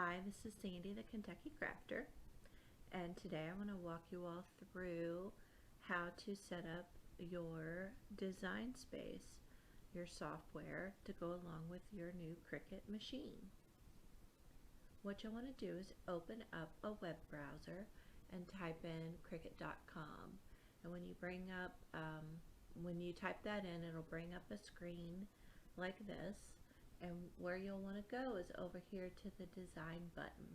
Hi, this is Sandy, the Kentucky Crafter, and today I want to walk you all through how to set up your design space, your software to go along with your new Cricut machine. What you'll want to do is open up a web browser and type in Cricut.com, and when you type that in, it'll bring up a screen like this. And where you'll want to go is over here to the design button,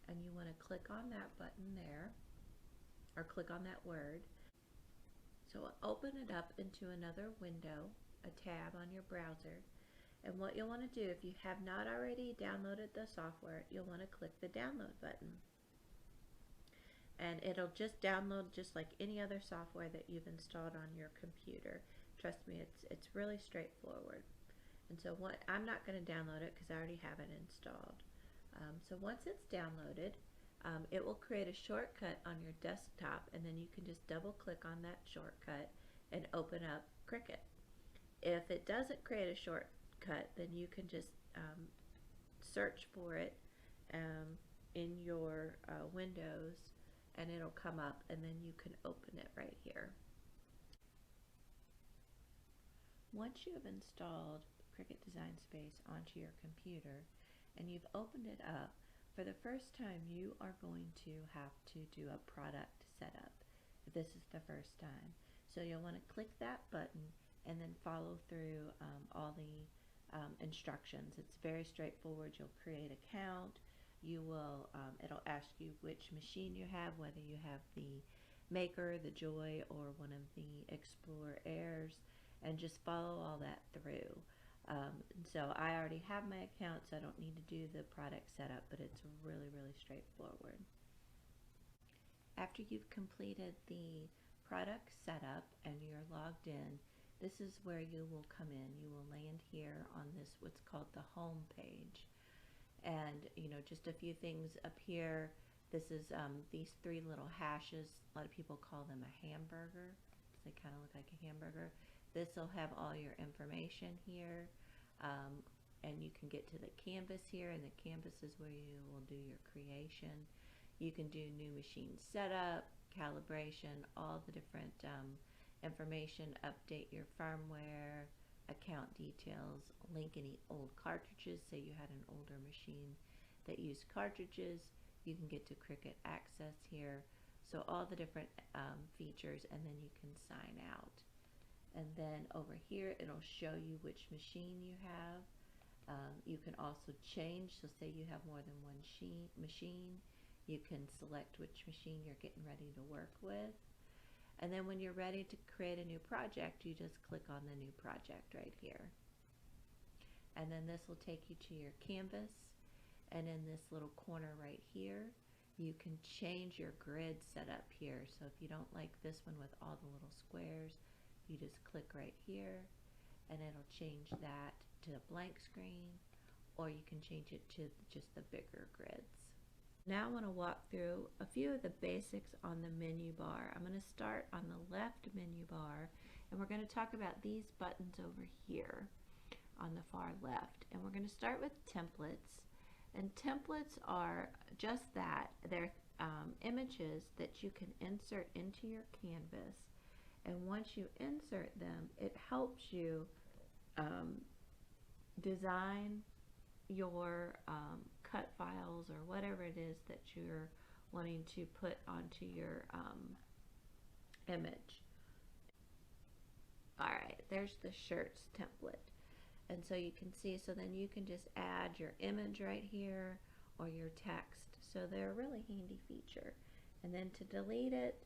and you want to click on that button there, or click on that word. So open it up into another window, a tab on your browser, and what you'll want to do, if you have not already downloaded the software, you'll want to click the download button, and it'll just download just like any other software that you've installed on your computer. Trust me, it's really straightforward. And so I'm not going to download it because I already have it installed. So once it's downloaded, it will create a shortcut on your desktop, and then you can just double click on that shortcut and open up Cricut. If it doesn't create a shortcut, then you can just search for it in your Windows, and it'll come up, and then you can open it right here. Once you have installed Cricut Design Space onto your computer and you've opened it up, for the first time you are going to have to do a product setup if this is the first time. So you'll want to click that button and then follow through all the instructions. It's very straightforward. You'll create an account. It'll ask you which machine you have, whether you have the Maker, the Joy, or one of the Explorer Airs, and just follow all that through. So I already have my account, so I don't need to do the product setup, but it's really straightforward. After you've completed the product setup and you're logged in, this is where you will come in. You will land here on this, what's called the home page. And just a few things up here. This is these three little hashes. A lot of people call them a hamburger because they kind of look like a hamburger. This will have all your information here, and you can get to the canvas here, and the canvas is where you will do your creation. You can do new machine setup, calibration, all the different information, update your firmware, account details, link any old cartridges. Say you had an older machine that used cartridges, you can get to Cricut Access here. So all the different features, and then you can sign out. And then over here it'll show you which machine you have. You can also change, so say you have more than one machine, you can select which machine you're getting ready to work with. And then when you're ready to create a new project, you just click on the new project right here. And then this will take you to your canvas, and in this little corner right here you can change your grid setup here. So if you don't like this one with all the little squares, you just click right here and it'll change that to a blank screen, or you can change it to just the bigger grids. Now I want to walk through a few of the basics on the menu bar. I'm going to start on the left menu bar, and we're going to talk about these buttons over here on the far left. And we're going to start with templates. And templates are just that. They're images that you can insert into your canvas. And once you insert them, it helps you design your cut files or whatever it is that you're wanting to put onto your image. Alright, there's the shirts template. And so you can see, so then you can just add your image right here or your text. So they're a really handy feature. And then to delete it,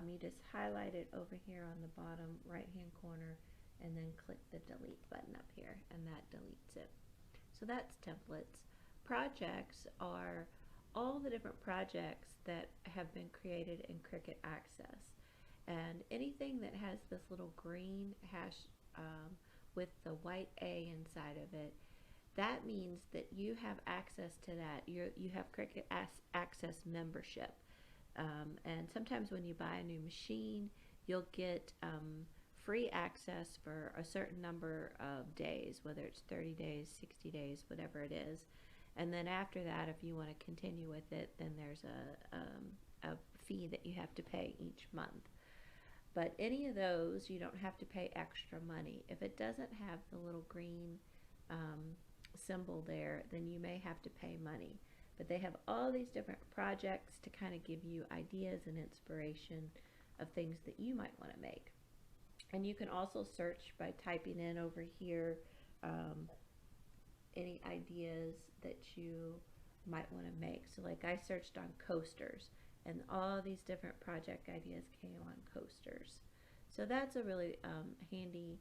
you just highlight it over here on the bottom right hand corner and then click the delete button up here, and that deletes it. So that's templates. Projects are all the different projects that have been created in Cricut Access. And anything that has this little green hash with the white A inside of it, that means that you have access to that. You have Cricut Access membership. And sometimes when you buy a new machine, you'll get free access for a certain number of days, whether it's 30 days, 60 days, whatever it is. And then after that, if you want to continue with it, then there's a fee that you have to pay each month. But any of those, you don't have to pay extra money. If it doesn't have the little green symbol there, then you may have to pay money. But they have all these different projects to kind of give you ideas and inspiration of things that you might want to make. And you can also search by typing in over here any ideas that you might want to make. So like I searched on coasters, and all these different project ideas came on coasters. So that's a really handy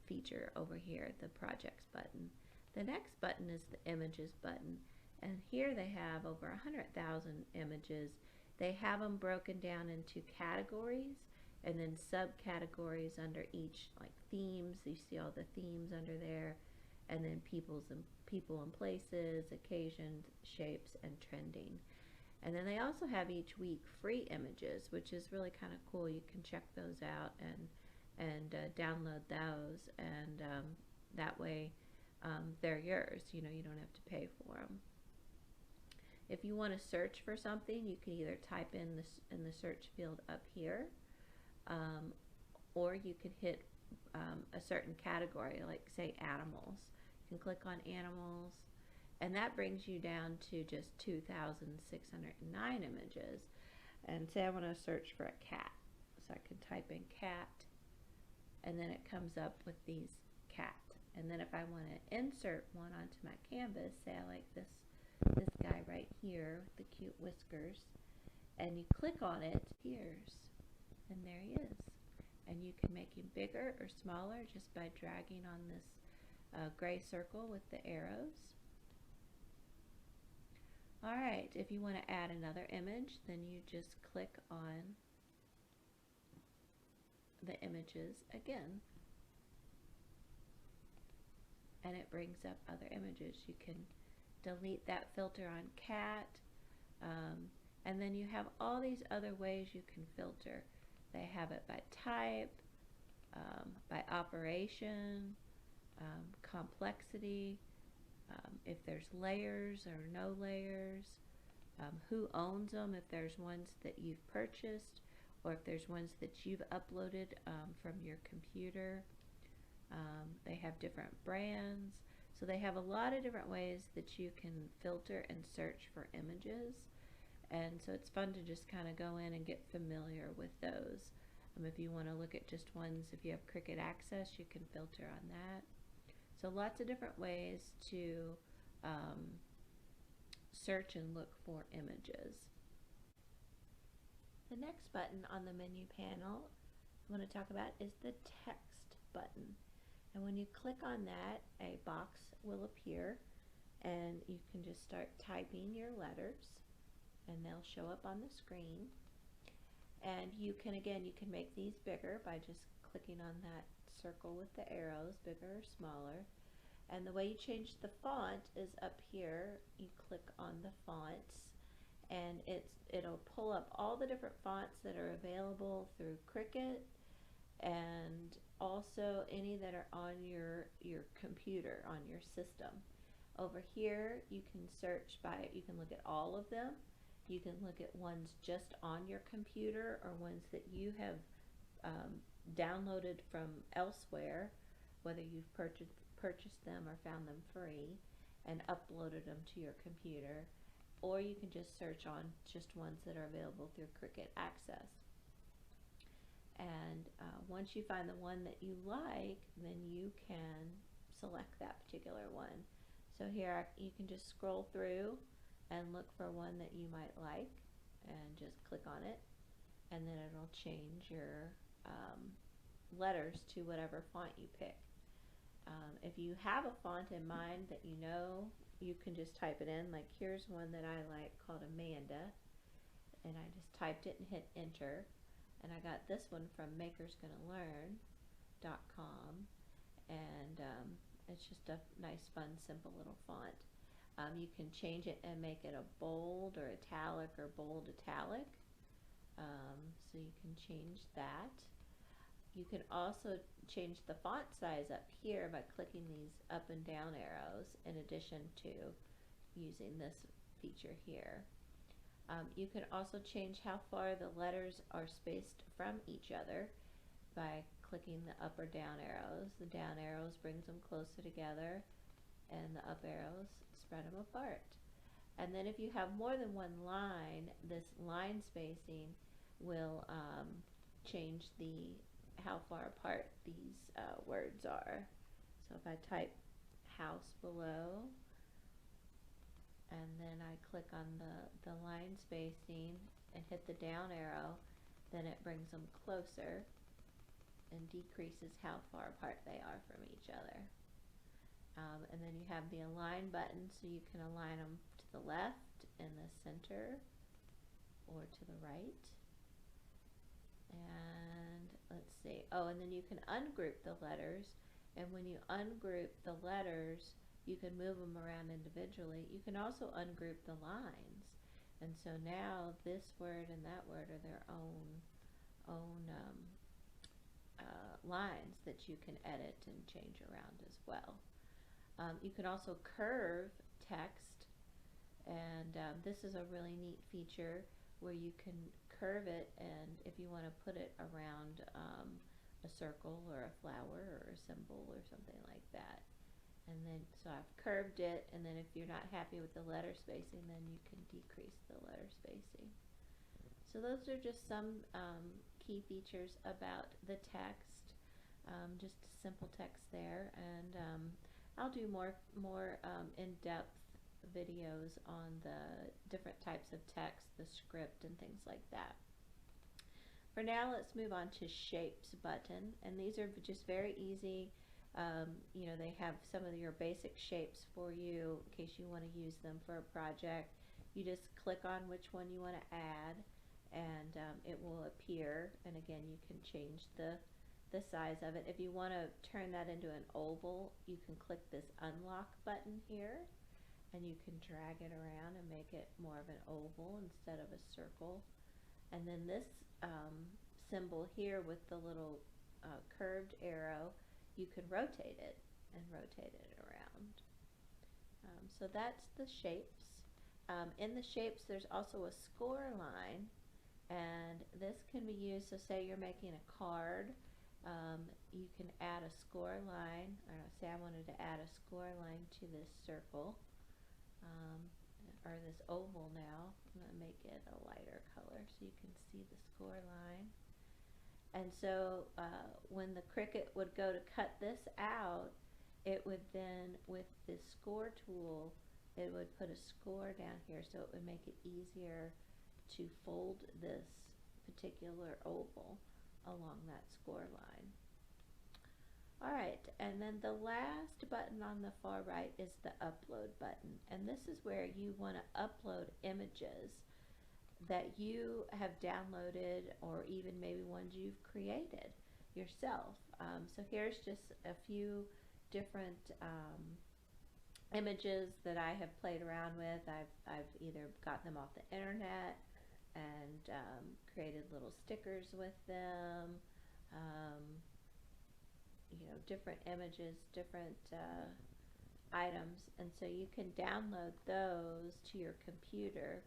feature over here, the projects button. The next button is the images button, and here they have over 100,000 images. They have them broken down into categories and then subcategories under each, like themes. You see all the themes under there, and then people and places, occasions, shapes, and trending. And then they also have each week free images, which is really kind of cool. You can check those out and download those, and that way they're yours. You know, you don't have to pay for them. If you want to search for something, you can either type in this in the search field up here, or you can hit a certain category, like say animals. You can click on animals, and that brings you down to just 2,609 images. And say I want to search for a cat, so I can type in cat, and then it comes up with these cat. And then if I want to insert one onto my canvas, say I like this guy right here with the cute whiskers, and you click on it, appears, and there he is. And you can make him bigger or smaller just by dragging on this gray circle with the arrows. Alright, if you want to add another image, then you just click on the images again, and it brings up other images. You can delete that filter on cat, and then you have all these other ways you can filter. They have it by type, by operation, complexity, if there's layers or no layers, who owns them, if there's ones that you've purchased, or if there's ones that you've uploaded from your computer. They have different brands. So they have a lot of different ways that you can filter and search for images. And so it's fun to just kind of go in and get familiar with those. If you want to look at just ones, if you have Cricut Access, you can filter on that. So lots of different ways to search and look for images. The next button on the menu panel I want to talk about is the text button. And when you click on that, a box will appear, and you can just start typing your letters, and they'll show up on the screen. And you can, again, you can make these bigger by just clicking on that circle with the arrows, bigger or smaller. And the way you change the font is up here. You click on the fonts, and it'll pull up all the different fonts that are available through Cricut, and also any that are on your computer, on your system. Over here you can search by, you can look at all of them. You can look at ones just on your computer, or ones that you have downloaded from elsewhere, whether you've purchased them or found them free and uploaded them to your computer. Or you can just search on just ones that are available through Cricut Access. And once you find the one that you like, then you can select that particular one. So here you can just scroll through and look for one that you might like, and just click on it, and then it'll change your letters to whatever font you pick. If you have a font in mind that you know, you can just type it in. Like here's one that I like called Amanda, and I just typed it and hit enter, and I got this one from makersgonnalearn.com, and it's just a nice, fun, simple little font. You can change it and make it a bold or italic or bold italic, so you can change that. You can also change the font size up here by clicking these up and down arrows, in addition to using this feature here. You can also change how far the letters are spaced from each other by clicking the up or down arrows. The down arrows brings them closer together, and the up arrows spread them apart. And then if you have more than one line, this line spacing will change how far apart these words are. So if I type house below, and then I click on the line spacing and hit the down arrow, then it brings them closer and decreases how far apart they are from each other. And then you have the align button, so you can align them to the left, in the center, or to the right. And let's see, oh, and then you can ungroup the letters, and when you ungroup the letters, you can move them around individually. You can also ungroup the lines, and so now this word and that word are their own lines that you can edit and change around as well. You can also curve text, and this is a really neat feature where you can curve it, and if you want to put it around a circle or a flower or a symbol or something like that. And then, so I've curved it, and then if you're not happy with the letter spacing, then you can decrease the letter spacing. So those are just some key features about the text, just simple text there, and I'll do more in-depth videos on the different types of text, the script, and things like that. For now, let's move on to Shapes button, and these are just very easy. You know, they have some of your basic shapes for you in case you want to use them for a project. You just click on which one you want to add, and it will appear, and again, you can change the size of it. If you want to turn that into an oval, you can click this unlock button here, and you can drag it around and make it more of an oval instead of a circle. And then this symbol here with the little curved arrow, you can rotate it and rotate it around. So that's the shapes. In the shapes, there's also a score line, and this can be used, so say you're making a card, you can add a score line, or say I wanted to add a score line to this circle, or this oval now. I'm going to make it a lighter color so you can see the score line. And so when the Cricut would go to cut this out, it would then, with the score tool, it would put a score down here, so it would make it easier to fold this particular oval along that score line. Alright, and then the last button on the far right is the upload button, and this is where you want to upload images that you have downloaded, or even maybe ones you've created yourself. So here's just a few different images that I have played around with. I've either got them off the internet and created little stickers with them, you know, different images, different items, and so you can download those to your computer,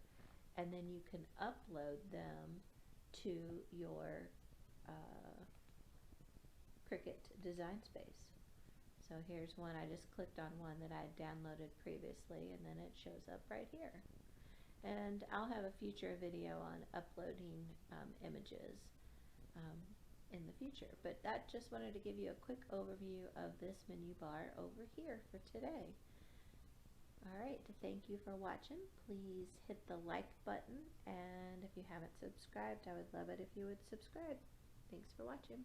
and then you can upload them to your Cricut design space. So here's one, I just clicked on one that I had downloaded previously, and then it shows up right here. And I'll have a future video on uploading images in the future. But that just wanted to give you a quick overview of this menu bar over here for today. Alright, thank you for watching. Please hit the like button, and if you haven't subscribed, I would love it if you would subscribe. Thanks for watching.